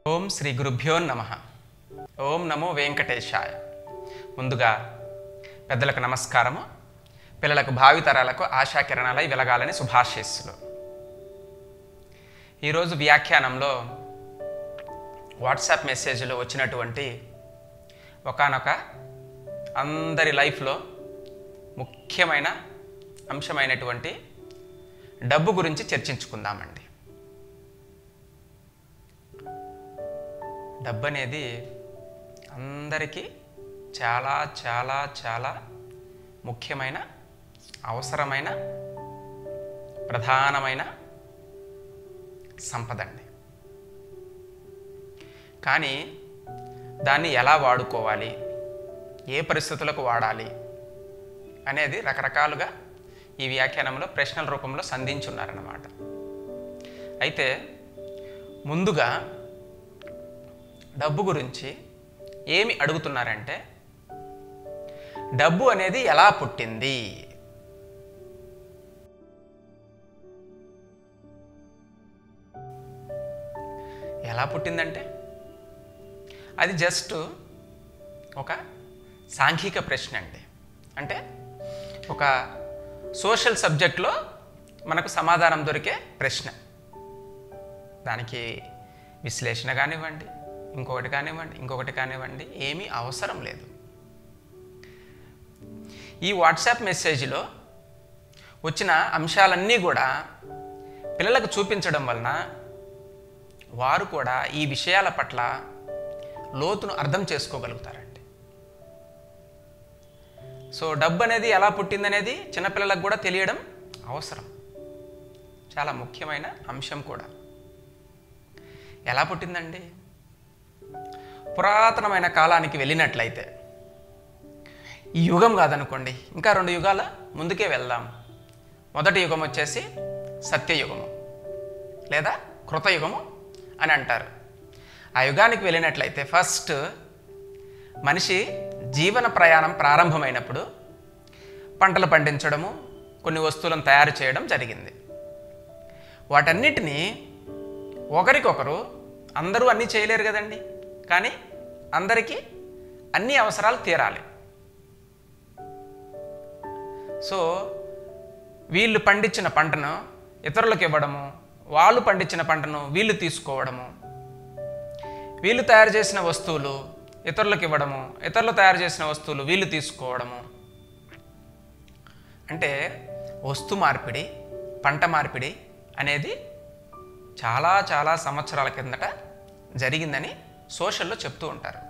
ఓం శ్రీ గురుభ్యో నమః. ఓం నమో వెంకటేశాయ. ముందుగా పెద్దలకు నమస్కారము, పిల్లలకు భావితరాలకు ఆశాకిరణాలై వెలగాలని శుభాశీస్సులు. ఈరోజు వ్యాఖ్యానంలో వాట్సాప్ మెసేజ్లో వచ్చినటువంటి ఒకానొక అందరి లైఫ్లో ముఖ్యమైన అంశమైనటువంటి డబ్బు గురించి చర్చించుకుందామండి. డబ్బు అనేది అందరికీ చాలా చాలా చాలా ముఖ్యమైన, అవసరమైన, ప్రధానమైన సంపద అండి. కానీ దాన్ని ఎలా వాడుకోవాలి, ఏ పరిస్థితులకు వాడాలి అనేది రకరకాలుగా ఈ వ్యాఖ్యానంలో ప్రశ్నల రూపంలో సంధించున్నారన్నమాట. అయితే ముందుగా డబ్బు గురించి ఏమి అడుగుతున్నారంటే, డబ్బు అనేది ఎలా పుట్టింది? ఎలా పుట్టిందంటే అది జస్ట్ ఒక సాంఘిక ప్రశ్న అండి. అంటే ఒక సోషల్ సబ్జెక్ట్లో మనకు సమాధానం దొరికే ప్రశ్న. దానికి విశ్లేషణ కానివ్వండి, ఇంకొకటి కానివ్వండి ఏమీ అవసరం లేదు. ఈ వాట్సాప్ మెసేజ్లో వచ్చిన అంశాలన్నీ కూడా పిల్లలకు చూపించడం వలన వారు కూడా ఈ విషయాల పట్ల లోతును అర్థం చేసుకోగలుగుతారండి. సో డబ్బు అనేది ఎలా పుట్టిందనేది చిన్నపిల్లలకు కూడా తెలియడం అవసరం, చాలా ముఖ్యమైన అంశం కూడా. ఎలా పుట్టిందండి? పురాతనమైన కాలానికి వెళ్ళినట్లయితే, ఈ యుగం కాదనుకోండి, ఇంకా 2 యుగాల ముందుకే వెళ్దాం. మొదటి యుగం వచ్చేసి సత్యయుగము లేదా కృతయుగము అని అంటారు. ఆ యుగానికి వెళ్ళినట్లయితే ఫస్ట్ మనిషి జీవన ప్రయాణం ప్రారంభమైనప్పుడు పంటలు పండించడము, కొన్ని వస్తువులను తయారు చేయడం జరిగింది. వాటన్నిటినీ ఒకరికొకరు, అందరూ అన్నీ చేయలేరు కదండి, కానీ అందరికీ అన్ని అవసరాలు తీరాలి. సో వీళ్ళు పండించిన పంటను ఇతరులకు ఇవ్వడము, వాళ్ళు పండించిన పంటను వీళ్ళు తీసుకోవడము, వీళ్ళు తయారు చేసిన వస్తువులు ఇతరులకు ఇవ్వడము, ఇతరులు తయారు చేసిన వస్తువులు వీళ్ళు తీసుకోవడము. అంటే వస్తు మార్పిడి, పంట మార్పిడి అనేది చాలా చాలా సంవత్సరాల కిందట జరిగిందని సోషల్లో చెప్తూ ఉంటారు.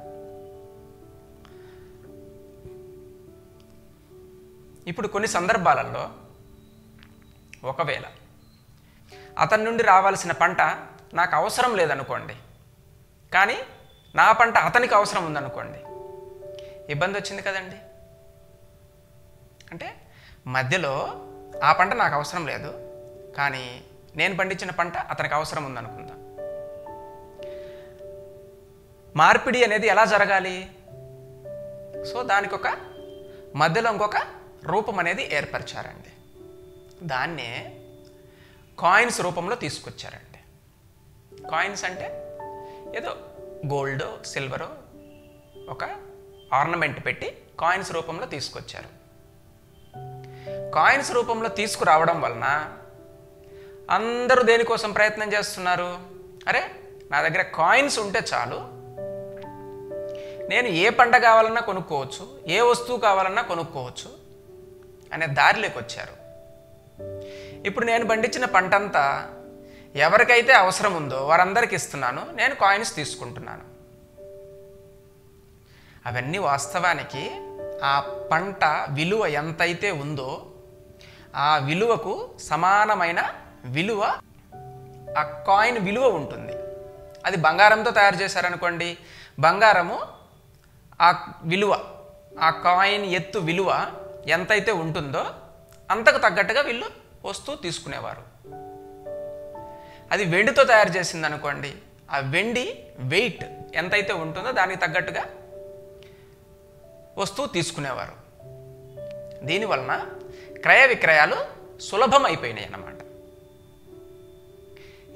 ఇప్పుడు కొన్ని సందర్భాలలో ఒకవేళ అతని నుండి రావాల్సిన పంట నాకు అవసరం లేదనుకోండి, కానీ నా పంట అతనికి అవసరం ఉందనుకోండి, ఇబ్బంది వచ్చింది కదండి. అంటే మధ్యలో ఆ పంట నాకు అవసరం లేదు, కానీ నేను పండించిన పంట అతనికి అవసరం ఉందనుకుందాం. మార్పిడి అనేది ఎలా జరగాలి? సో దానికి ఒక మధ్యలో ఇంకొక రూపం అనేది ఏర్పరిచారండి. దాన్నే కాయిన్స్ రూపంలో తీసుకొచ్చారండి. కాయిన్స్ అంటే ఏదో గోల్డ్, సిల్వరు ఒక ఆర్నమెంట్ పెట్టి కాయిన్స్ రూపంలో తీసుకొచ్చారు. కాయిన్స్ రూపంలో తీసుకురావడం వలన అందరూ దేనికోసం ప్రయత్నం చేస్తున్నారు? అరే నా దగ్గర కాయిన్స్ ఉంటే చాలు, నేను ఏ పంట కావాలన్నా కొనుక్కోవచ్చు, ఏ వస్తువు కావాలన్నా కొనుక్కోవచ్చు అనే దారిలోకి వచ్చారు. ఇప్పుడు నేను పండించిన పంటంతా ఎవరికైతే అవసరం ఉందో వారందరికీ ఇస్తున్నాను, నేను కాయిన్స్ తీసుకుంటున్నాను. అవన్నీ వాస్తవానికి ఆ పంట విలువ ఎంతైతే ఉందో ఆ విలువకు సమానమైన విలువ ఆ కాయిన్ విలువ ఉంటుంది. అది బంగారంతో తయారు చేశారనుకోండి, బంగారము ఆ విలువ, ఆ కాయిన్ ఎత్తు విలువ ఎంతైతే ఉంటుందో అంతకు తగ్గట్టుగా వీళ్ళు వస్తువు తీసుకునేవారు. అది వెండితో తయారు చేసింది అనుకోండి, ఆ వెండి వెయిట్ ఎంతైతే ఉంటుందో దానికి తగ్గట్టుగా వస్తువు తీసుకునేవారు. దీనివలన క్రయ విక్రయాలు సులభం అయిపోయినాయి అన్నమాట.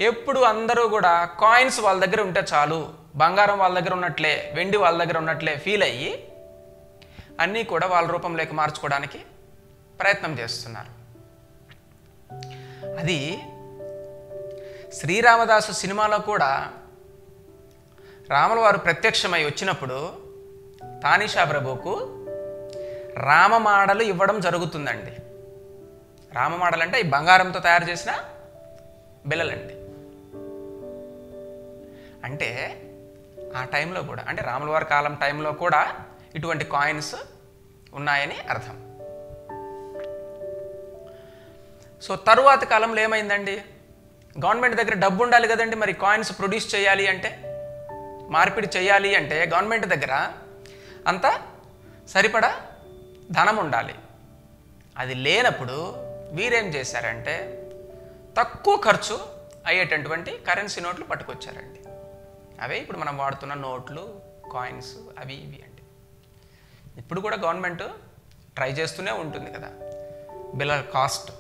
ఎప్పుడు అందరూ కూడా కాయిన్స్ వాళ్ళ దగ్గర ఉంటే చాలు, బంగారం వాళ్ళ దగ్గర ఉన్నట్లే, వెండి వాళ్ళ దగ్గర ఉన్నట్లే ఫీల్ అయ్యి అన్నీ కూడా వాళ్ళ రూపంలోకి మార్చుకోవడానికి ప్రయత్నం చేస్తున్నారు. అది శ్రీరామదాసు సినిమాలో కూడా రాముల వారు ప్రత్యక్షమై వచ్చినప్పుడు తానీషా ప్రభుకు రామమాడలు ఇవ్వడం జరుగుతుందండి. రామమాడలు అంటే ఈ బంగారంతో తయారు చేసిన బిళ్ళలండి. అంటే ఆ టైంలో కూడా, అంటే రాముల వారి కాలం టైంలో కూడా ఇటువంటి కాయిన్స్ ఉన్నాయని అర్థం. సో తరువాతి కాలంలో ఏమైందండి, గవర్నమెంట్ దగ్గర డబ్బు ఉండాలి కదండి, మరి కాయిన్స్ ప్రొడ్యూస్ చేయాలి అంటే, మార్పిడి చేయాలి అంటే గవర్నమెంట్ దగ్గర అంత సరిపడా ధనం ఉండాలి. అది లేనప్పుడు వీరేం చేశారంటే తక్కువ ఖర్చు అయ్యేటటువంటి కరెన్సీ నోట్లు పట్టుకొచ్చారండి. అవే ఇప్పుడు మనం వాడుతున్న నోట్లు, కాయిన్స్, అవి ఇవి అండి. ఇప్పుడు కూడా గవర్నమెంట్ ట్రై చేస్తూనే ఉంటుంది కదా, బిళ్ళ కాస్ట్,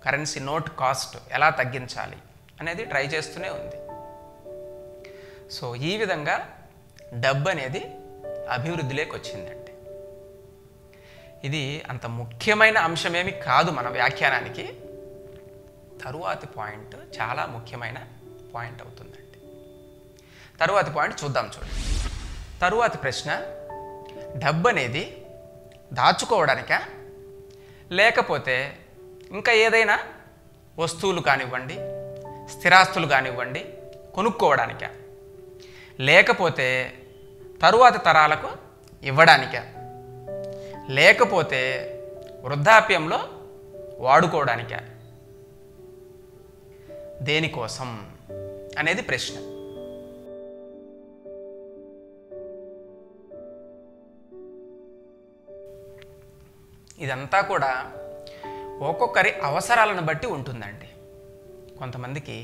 కరెన్సీ నోట్ కాస్ట్ ఎలా తగ్గించాలి అనేది ట్రై చేస్తూనే ఉంది. సో ఈ విధంగా డబ్బు అనేది అభివృద్ధిలోకి వచ్చిందండి. ఇది అంత ముఖ్యమైన అంశమేమి కాదు మన వ్యాఖ్యానానికి. తరువాతి పాయింట్ చాలా ముఖ్యమైన పాయింట్ అవుతుందండి. తరువాతి పాయింట్ చూద్దాం. చూడండి, తరువాతి ప్రశ్న, డబ్బు అనేది దాచుకోవడానికా లేకపోతే ఇంకా ఏదైనా వస్తువులు కానివ్వండి, స్థిరాస్తులు కానివ్వండి కొనుక్కోవడానికా, లేకపోతే తరువాతి తరాలకు ఇవ్వడానికా, లేకపోతే వృద్ధాప్యంలో వాడుకోవడానికా, దేనికోసం అనేది ప్రశ్న. ఇదంతా కూడా ఒక్కొక్కరి అవసరాలను బట్టి ఉంటుందండి. కొంతమందికి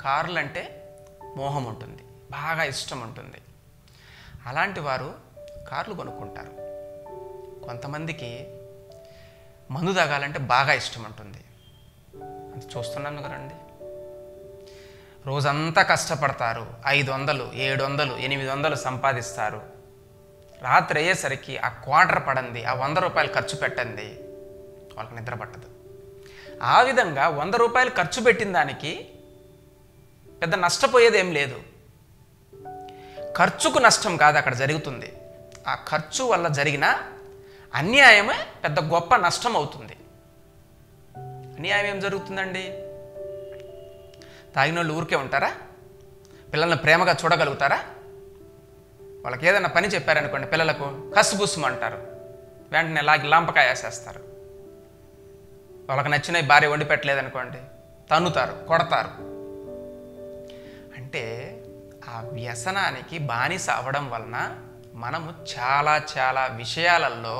కార్లు అంటే మోహం ఉంటుంది, బాగా ఇష్టం ఉంటుంది, అలాంటి వారు కార్లు కొనుక్కుంటారు. కొంతమందికి మందు తాగాలంటే బాగా ఇష్టం ఉంటుంది. అది చూస్తున్నాం కదండి, రోజంతా కష్టపడతారు, 500, 700, 800 సంపాదిస్తారు. రాత్రి అయ్యేసరికి ఆ క్వార్టర్ పడంది, ఆ 100 రూపాయలు ఖర్చు పెట్టండి, వాళ్ళకి నిద్ర పట్టదు. ఆ విధంగా 100 రూపాయలు ఖర్చు పెట్టిన దానికి పెద్ద నష్టపోయేది ఏం లేదు. ఖర్చుకు నష్టం కాదు అక్కడ జరుగుతుంది, ఆ ఖర్చు వల్ల జరిగిన అన్యాయమే పెద్ద గొప్ప నష్టం అవుతుంది. అన్యాయం ఏం జరుగుతుందండి? తాగిన వాళ్ళు ఊరికే ఉంటారా? పిల్లల్ని ప్రేమగా చూడగలుగుతారా? వాళ్ళకి ఏదైనా పని చెప్పారనుకోండి, పిల్లలకు కసుబుసుమంటారు, వెంటనే లాగి లంపకాయ వేసేస్తారు. వాళ్ళకి నచ్చినవి భార్య వండి పెట్టలేదనుకోండి, తన్నుతారు, కొడతారు. అంటే ఆ వ్యసనానికి బానిస అవ్వడం వలన మనము చాలా చాలా విషయాలలో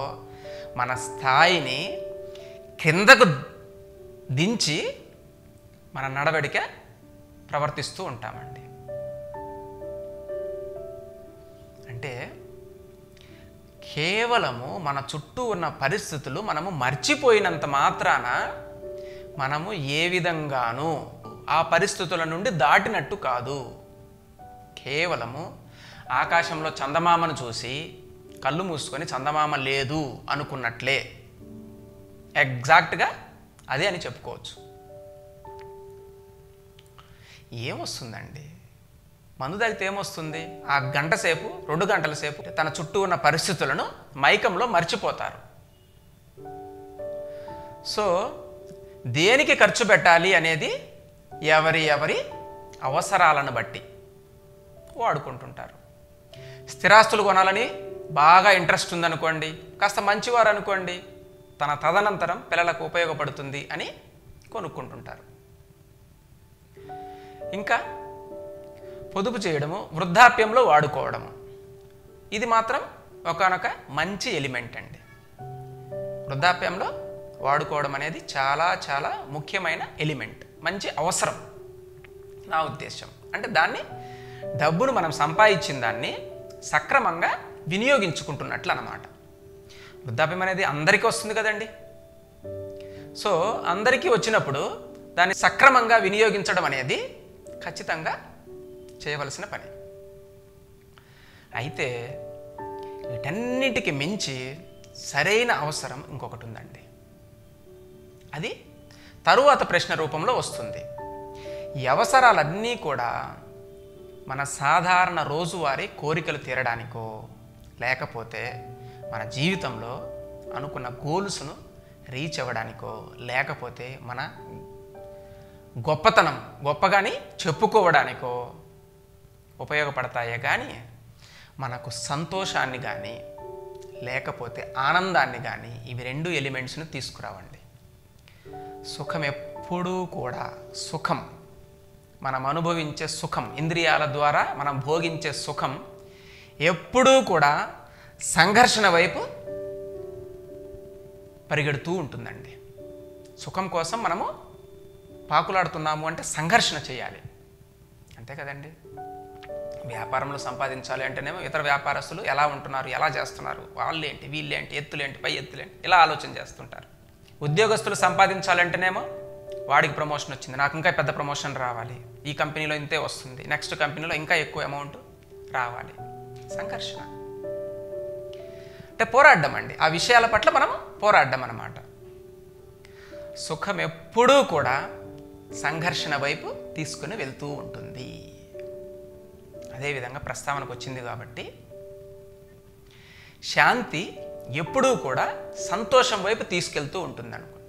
మన స్థాయిని కిందకు దించి మన నడవడిక ప్రవర్తిస్తూ ఉంటామండి. అంటే కేవలము మన చుట్టూ ఉన్న పరిస్థితులు మనము మర్చిపోయినంత మాత్రాన మనము ఏ విధంగానూ ఆ పరిస్థితుల నుండి దాటినట్టు కాదు. కేవలము ఆకాశంలో చందమామను చూసి కళ్ళు మూసుకొని చందమామ లేదు అనుకున్నట్లే, ఎగ్జాక్ట్గా అదే అని చెప్పుకోవచ్చు. ఏమొస్తుందండి? మందు తాగితే ఏమొస్తుంది? ఆ గంట సేపు, 2 గంటల సేపు తన చుట్టూ ఉన్న పరిస్థితులను మైకంలో మర్చిపోతారు. సో దేనికి ఖర్చు పెట్టాలి అనేది ఎవరి అవసరాలను బట్టి వాడుకుంటుంటారు. స్థిరాస్తులు కొనాలని బాగా ఇంట్రెస్ట్ ఉందనుకోండి, కాస్త మంచివారు అనుకోండి, తన తదనంతరం పిల్లలకు ఉపయోగపడుతుంది అని కొనుక్కుంటుంటారు. ఇంకా పొదుపు చేయడము, వృద్ధాప్యంలో వాడుకోవడము, ఇది మాత్రం ఒకానొక మంచి ఎలిమెంట్ అండి. వృద్ధాప్యంలో వాడుకోవడం అనేది చాలా చాలా ముఖ్యమైన ఎలిమెంట్, మంచి అవసరం నా ఉద్దేశం. అంటే దాన్ని, డబ్బును మనం సంపాదించిన దాన్ని సక్రమంగా వినియోగించుకుంటున్నట్లు అన్నమాట. వృద్ధాప్యం అనేది అందరికీ వస్తుంది కదండి. సో అందరికీ వచ్చినప్పుడు దాన్ని సక్రమంగా వినియోగించడం అనేది ఖచ్చితంగా చేయవలసిన పని. అయితే వీటన్నిటికి మించి సరైన అవసరం ఇంకొకటి ఉందండి. అది తరువాత ప్రశ్న రూపంలో వస్తుంది. ఈ అవసరాలన్నీ కూడా మన సాధారణ రోజువారీ కోరికలు తీరడానికో, లేకపోతే మన జీవితంలో అనుకున్న గోల్స్ను రీచ్ అవ్వడానికో, లేకపోతే మన గొప్పగాని చెప్పుకోవడానికో ఉపయోగపడతాయే కానీ మనకు సంతోషాన్ని కానీ లేకపోతే ఆనందాన్ని కానీ ఇవి రెండు ఎలిమెంట్స్ను తీసుకురావండి. సుఖం ఎప్పుడూ కూడా మనం అనుభవించే సుఖం, ఇంద్రియాల ద్వారా మనం భోగించే సుఖం ఎప్పుడూ కూడా సంఘర్షణ వైపు పరిగెడుతూ ఉంటుందండి. సుఖం కోసం మనము పాకులాడుతున్నాము అంటే సంఘర్షణ చేయాలి, అంతే కదండి. వ్యాపారంలో సంపాదించాలి అంటేనేమో ఇతర వ్యాపారస్తులు ఎలా ఉంటున్నారు, ఎలా చేస్తున్నారు, వాళ్ళేంటి వీళ్ళేంటి, ఎత్తులేంటి పై ఎత్తులేంటి, ఇలా ఆలోచన చేస్తుంటారు. ఉద్యోగస్తులు సంపాదించాలంటేనేమో వాడికి ప్రమోషన్ వచ్చింది, నాకు ఇంకా పెద్ద ప్రమోషన్ రావాలి, ఈ కంపెనీలో ఇంతే వస్తుంది, నెక్స్ట్ కంపెనీలో ఇంకా ఎక్కువ అమౌంట్ రావాలి. సంఘర్షణ అంటే పోరాడ్డం అండి. ఆ విషయాల పట్ల మనం పోరాడ్డం అన్నమాట. సుఖం ఎప్పుడూ కూడా సంఘర్షణ వైపు తీసుకుని వెళ్తూ ఉంటుంది. అదేవిధంగా ప్రస్తావనకు వచ్చింది కాబట్టి శాంతి ఎప్పుడూ కూడా సంతోషం వైపు తీసుకెళ్తూ ఉంటుంది అనుకో,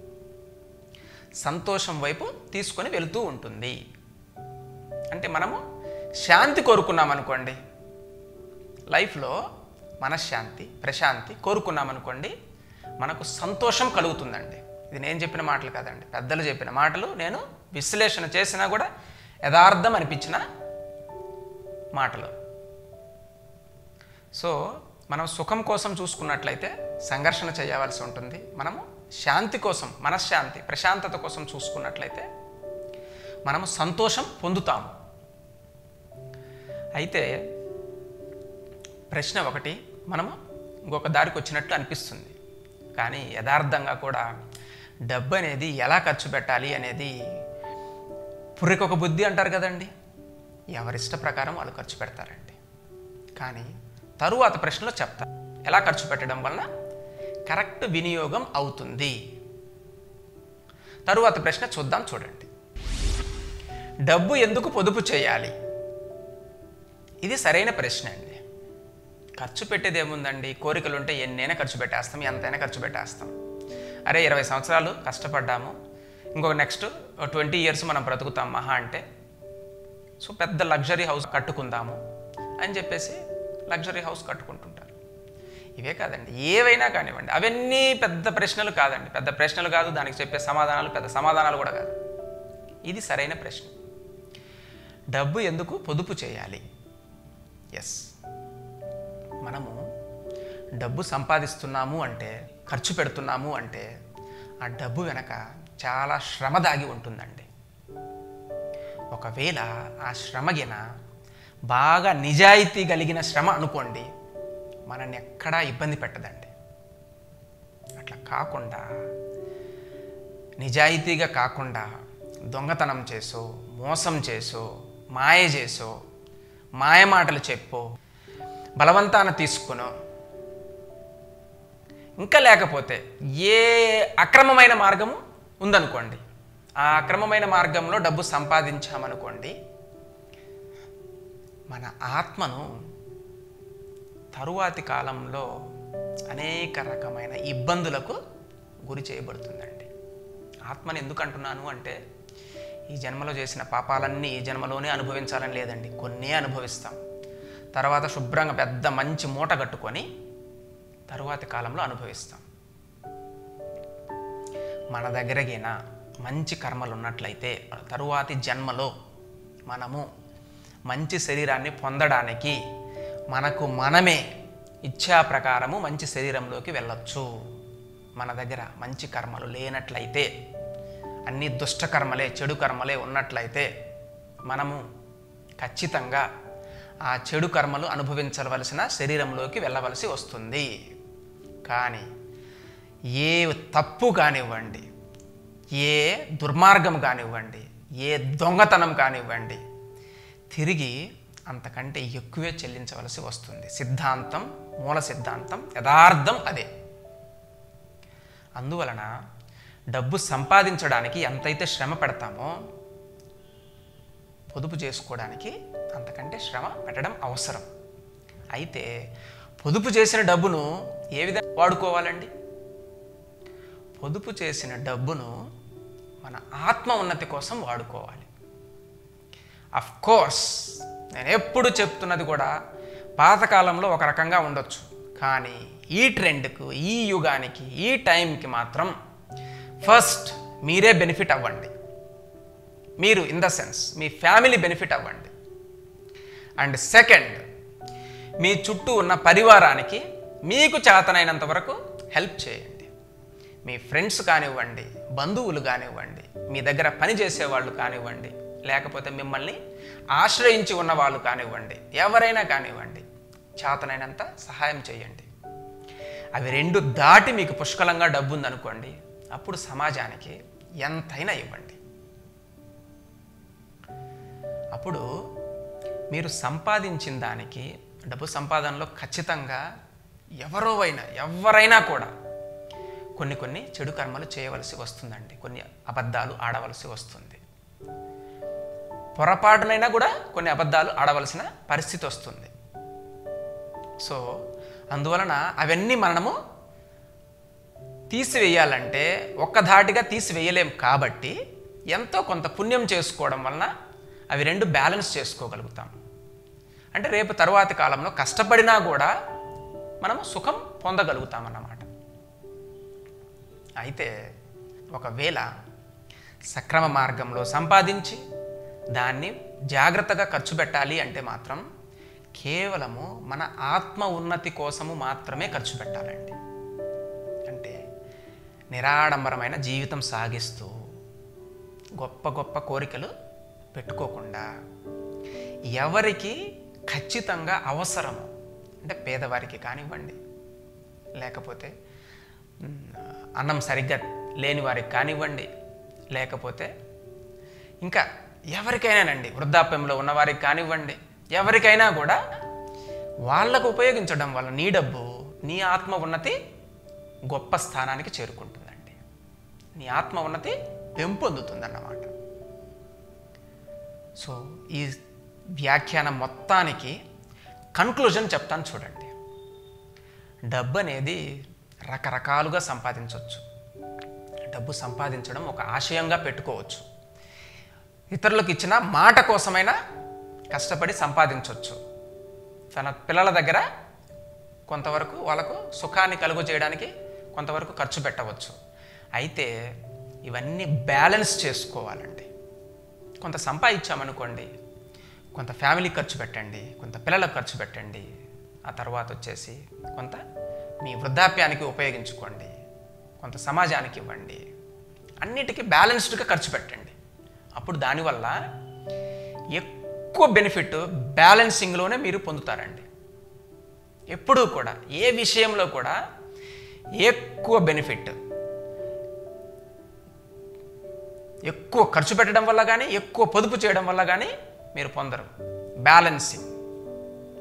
సంతోషం వైపు తీసుకొని వెళుతూ ఉంటుంది. అంటే మనము శాంతి కోరుకున్నాం అనుకోండి, లైఫ్లో మనశ్శాంతి ప్రశాంతి కోరుకున్నాం అనుకోండి, మనకు సంతోషం కలుగుతుందండి. ఇది నేను చెప్పిన మాటలు కాదండి, పెద్దలు చెప్పిన మాటలు. నేను విశ్లేషణ చేసినా కూడా యథార్థం అనిపించిన మాటలు. సో మనం సుఖం కోసం చూసుకున్నట్లయితే సంఘర్షణ చేయవలసి ఉంటుంది. మనము శాంతి కోసం, మనశ్శాంతి ప్రశాంతత కోసం చూసుకున్నట్లయితే మనము సంతోషం పొందుతాము. అయితే ప్రశ్న ఒకటి మనము ఇంకొక దారికి వచ్చినట్లు అనిపిస్తుంది, కానీ యథార్థంగా కూడా డబ్బు అనేది ఎలా ఖర్చు పెట్టాలి అనేది పుర్రికొక బుద్ధి అంటారు కదండి. ఎవరిష్ట ప్రకారం వాళ్ళు ఖర్చు పెడతారండి. కానీ తరువాత ప్రశ్నలో చెప్తా ఎలా ఖర్చు పెట్టడం వలన కరెక్ట్ వినియోగం అవుతుంది. తరువాత ప్రశ్న చూద్దాం, చూడండి. డబ్బు ఎందుకు పొదుపు చేయాలి? ఇది సరైన ప్రశ్న అండి. ఖర్చు పెట్టేది ఏముందండి, కోరికలు ఉంటే ఎన్నైనా ఖర్చు పెట్టేస్తాం, ఎంతైనా ఖర్చు పెట్టేస్తాం. అరే 20 సంవత్సరాలు కష్టపడ్డాము, ఇంకొక నెక్స్ట్ 20 ఇయర్స్ మనం బ్రతుకుతాం మహా అంటే, సో పెద్ద లగ్జరీ హౌస్ కట్టుకుందాము అని చెప్పేసి లగ్జరీ హౌస్ కట్టుకుంటుంటారు. ఇవే కాదండి, ఏవైనా కానివ్వండి, అవన్నీ పెద్ద ప్రశ్నలు కాదండి, పెద్ద ప్రశ్నలు కాదు, దానికి చెప్పే సమాధానాలు పెద్ద సమాధానాలు కూడా కాదు. ఇది సరైన ప్రశ్న. డబ్బు ఎందుకు పొదుపు చేయాలి? ఎస్, మనము డబ్బు సంపాదిస్తున్నాము అంటే, ఖర్చు పెడుతున్నాము అంటే ఆ డబ్బు వెనక చాలా శ్రమ దాగి ఉంటుందండి. ఒకవేళ ఆ శ్రమగిన బాగా నిజాయితీ కలిగిన శ్రమ అనుకోండి, మనల్ని ఎక్కడా ఇబ్బంది పెట్టదండి. అట్లా కాకుండా నిజాయితీగా కాకుండా దొంగతనం చేసో, మోసం చేసో, మాయ చేసో, మాయ మాటలు చెప్పో, బలవంతాన తీసుకునో, ఇంకా లేకపోతే ఏ అక్రమమైన మార్గము ఉందనుకోండి, ఆ అక్రమమైన మార్గంలో డబ్బు సంపాదించామనుకోండి, మన ఆత్మను తరువాతి కాలంలో అనేక రకమైన ఇబ్బందులకు గురి చేయబడుతుందండి. ఆత్మని ఎందుకు అంటున్నాను అంటే, ఈ జన్మలో చేసిన పాపాలన్నీ ఈ జన్మలోనే అనుభవించాలని లేదండి, కొన్నే అనుభవిస్తాం. తర్వాత శుభ్రంగా పెద్ద మంచి మూట కట్టుకొని తరువాతి కాలంలో అనుభవిస్తాం. మన దగ్గరగిన మంచి కర్మలు ఉన్నట్లయితే తరువాతి జన్మలో మనము మంచి శరీరాన్ని పొందడానికి మనకు మనమే ఇచ్ఛా ప్రకారము మంచి శరీరంలోకి వెళ్ళొచ్చు. మన దగ్గర మంచి కర్మలు లేనట్లయితే, అన్ని దుష్ట కర్మలే, చెడు కర్మలే ఉన్నట్లయితే మనము ఖచ్చితంగా ఆ చెడు కర్మలు అనుభవించవలసిన శరీరంలోకి వెళ్ళవలసి వస్తుంది. కానీ ఏ తప్పు కానివ్వండి, ఏ దుర్మార్గం కానివ్వండి, ఏ దొంగతనం కానివ్వండి, తిరిగి అంతకంటే ఎక్కువే చెల్లించవలసి వస్తుంది. సిద్ధాంతం, మూల సిద్ధాంతం, యథార్థం అదే. అందువలన డబ్బు సంపాదించడానికి ఎంతైతే శ్రమ పెడతామో పొదుపు చేసుకోవడానికి అంతకంటే శ్రమ పెట్టడం అవసరం. అయితే పొదుపు చేసిన డబ్బును ఏ విధంగా వాడుకోవాలండి? పొదుపు చేసిన డబ్బును మన ఆత్మ ఉన్నతి కోసం వాడుకోవాలి. అఫ్ కోర్స్ నేను ఎప్పుడు చెప్తున్నది కూడా పాతకాలంలో ఒక రకంగా ఉండొచ్చు, కానీ ఈ ట్రెండ్కు, ఈ యుగానికి, ఈ టైంకి మాత్రం ఫస్ట్ మీరే బెనిఫిట్ అవ్వండి. మీరు in the sense me family benefit అవ్వండి. అండ్ సెకండ్, మీ చుట్టూ ఉన్న పరివారానికి మీకు చేతనైనంత వరకు హెల్ప్ చేయండి. మీ ఫ్రెండ్స్ కానివ్వండి, బంధువులు కానివ్వండి, మీ దగ్గర పని చేసేవాళ్ళు కానివ్వండి, లేకపోతే మిమ్మల్ని ఆశ్రయించి ఉన్న వాళ్ళు కానివ్వండి, ఎవరైనా కానివ్వండి, చేతనైనంత సహాయం చేయండి. అవి రెండు దాటి మీకు పుష్కలంగా డబ్బు ఉందనుకోండి, అప్పుడు సమాజానికి ఎంతైనా ఇవ్వండి. అప్పుడు మీరు సంపాదించిన దానికి, డబ్బు సంపాదనలో ఖచ్చితంగా ఎవరైనా కూడా కొన్ని చెడు కర్మలు చేయవలసి వస్తుందండి. కొన్ని అబద్ధాలు ఆడవలసి వస్తుంది. పొరపాటునైనా కూడా కొన్ని అబద్ధాలు ఆడవలసిన పరిస్థితి వస్తుంది. సో అందువలన అవన్నీ మనము తీసివేయాలంటే ఒక్కధాటిగా తీసివేయలేం. కాబట్టి ఎంతో కొంత పుణ్యం చేసుకోవడం వలన అవి రెండు బ్యాలెన్స్ చేసుకోగలుగుతాం. అంటే రేపు తరువాతి కాలంలో కష్టపడినా కూడా మనము సుఖం పొందగలుగుతామన్నమాట. అయితే ఒకవేళ సక్రమ మార్గంలో సంపాదించి దాన్ని జాగ్రత్తగా ఖర్చు పెట్టాలి అంటే మాత్రం కేవలము మన ఆత్మ ఉన్నతి కోసము మాత్రమే ఖర్చు పెట్టాలండి. అంటే నిరాడంబరమైన జీవితం సాగిస్తూ గొప్ప గొప్ప కోరికలు పెట్టుకోకుండా ఎవరికి ఖచ్చితంగా అవసరము, అంటే పేదవారికి కానివ్వండి, లేకపోతే అన్నం సరిగ్గా లేని వారికి కానివ్వండి, లేకపోతే ఇంకా ఎవరికైనానండి, వృద్ధాప్యంలో ఉన్నవారికి కానివ్వండి, ఎవరికైనా కూడా వాళ్ళకు ఉపయోగించడం వల్ల నీ డబ్బు, నీ ఆత్మ ఉన్నతి గొప్ప స్థానానికి చేరుకుంటుందండి. నీ ఆత్మ ఉన్నతి పెంపొందుతుందన్నమాట. సో ఈ వ్యాఖ్యానం మొత్తానికి కన్క్లూజన్ చెప్తాను చూడండి. డబ్బు అనేది రకరకాలుగా సంపాదించవచ్చు. డబ్బు సంపాదించడం ఒక ఆశయంగా పెట్టుకోవచ్చు. ఇతరులకు ఇచ్చిన మాట కోసమైనా కష్టపడి సంపాదించవచ్చు. తన పిల్లల దగ్గర కొంతవరకు వాళ్ళకు సుఖాన్ని కలుగు చేయడానికి కొంతవరకు ఖర్చు పెట్టవచ్చు. అయితే ఇవన్నీ బ్యాలెన్స్ చేసుకోవాలండి. కొంత సంపాదించామనుకోండి, కొంత ఫ్యామిలీకి ఖర్చు పెట్టండి, కొంత పిల్లలకు ఖర్చు పెట్టండి, ఆ తర్వాత వచ్చేసి కొంత మీ వృద్ధాప్యానికి ఉపయోగించుకోండి, కొంత సమాజానికి ఇవ్వండి. అన్నిటికీ బ్యాలెన్స్డ్గా ఖర్చు పెట్టండి. అప్పుడు దానివల్ల ఎక్కువ బెనిఫిట్ బ్యాలెన్సింగ్లోనే మీరు పొందుతారండి. ఎప్పుడూ కూడా ఏ విషయంలో కూడా ఎక్కువ బెనిఫిట్ ఎక్కువ ఖర్చు పెట్టడం వల్ల కానీ, ఎక్కువ పొదుపు చేయడం వల్ల కానీ మీరు పొందరు.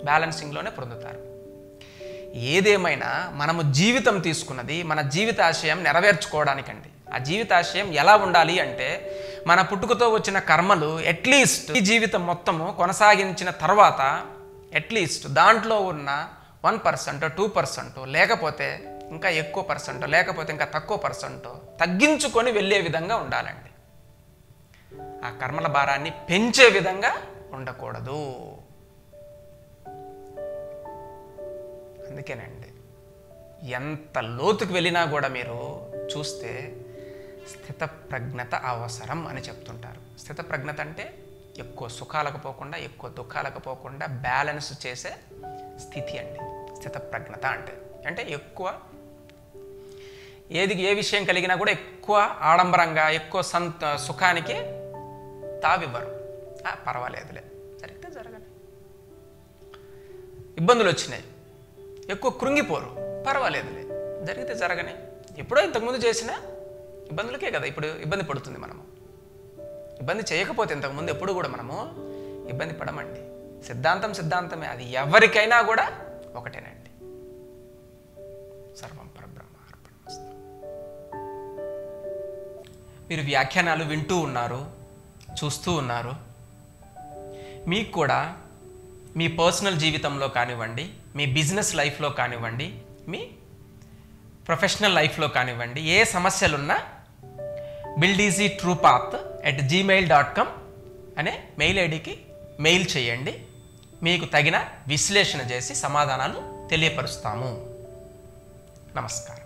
బ్యాలెన్సింగ్లోనే పొందుతారు. ఏదేమైనా మనము జీవితం తీసుకున్నది మన జీవితాశయం నెరవేర్చుకోవడానికండి. ఆ జీవితాశయం ఎలా ఉండాలి అంటే, మన పుట్టుకతో వచ్చిన కర్మలు అట్లీస్ట్ ఈ జీవితం మొత్తము కొనసాగించిన తర్వాత అట్లీస్ట్ దాంట్లో ఉన్న 1%, 2%, లేకపోతే ఇంకా ఎక్కువ పర్సెంట్, లేకపోతే ఇంకా తక్కువ పర్సెంట్ తగ్గించుకొని వెళ్ళే విధంగా ఉండాలండి. ఆ కర్మల భారాన్ని పెంచే విధంగా ఉండకూడదు. అందుకేనండి ఎంత లోతుకు వెళ్ళినా కూడా మీరు చూస్తే స్థితప్రజ్ఞత అవసరం అని చెప్తుంటారు. స్థితప్రజ్ఞత అంటే ఎక్కువ సుఖాలకు పోకుండా, ఎక్కువ దుఃఖాలకు పోకుండా బ్యాలెన్స్ చేసే స్థితి అండి స్థితప్రజ్ఞత అంటే. అంటే ఎక్కువ ఏ విషయం కలిగినా కూడా ఎక్కువ ఆడంబరంగా, ఎక్కువ సుఖానికి తావివ్వరు. పర్వాలేదులే, జరిగితే జరగని. ఇబ్బందులు వచ్చినాయి, ఎక్కువ కృంగిపోరు. పర్వాలేదులే, జరిగితే జరగని. ఎప్పుడో ఇంతకుముందు చేసినా ఇబ్బందులకే కదా ఇప్పుడు ఇబ్బంది పడుతుంది మనము. ఇబ్బంది చేయకపోతే ఇంతకుముందు ఎప్పుడు కూడా మనము ఇబ్బంది పడమండి. సిద్ధాంతమే, అది ఎవరికైనా కూడా ఒకటేనండి. సర్వం పరబ్రహ్మ అర్పణమస్తు. మీరు వ్యాఖ్యానాలు వింటూ ఉన్నారు, చూస్తూ ఉన్నారు. మీకు కూడా మీ పర్సనల్ జీవితంలో కానివ్వండి, మీ బిజినెస్ లైఫ్లో కానివ్వండి, మీ ప్రొఫెషనల్ లైఫ్లో కానివ్వండి, ఏ సమస్యలున్నా buildeasytruepath@gmail.com అనే మెయిల్ ఐడికి మెయిల్ చేయండి. మీకు తగిన విశ్లేషణ చేసి సమాధానాలు తెలియపరుస్తాము. నమస్కారం.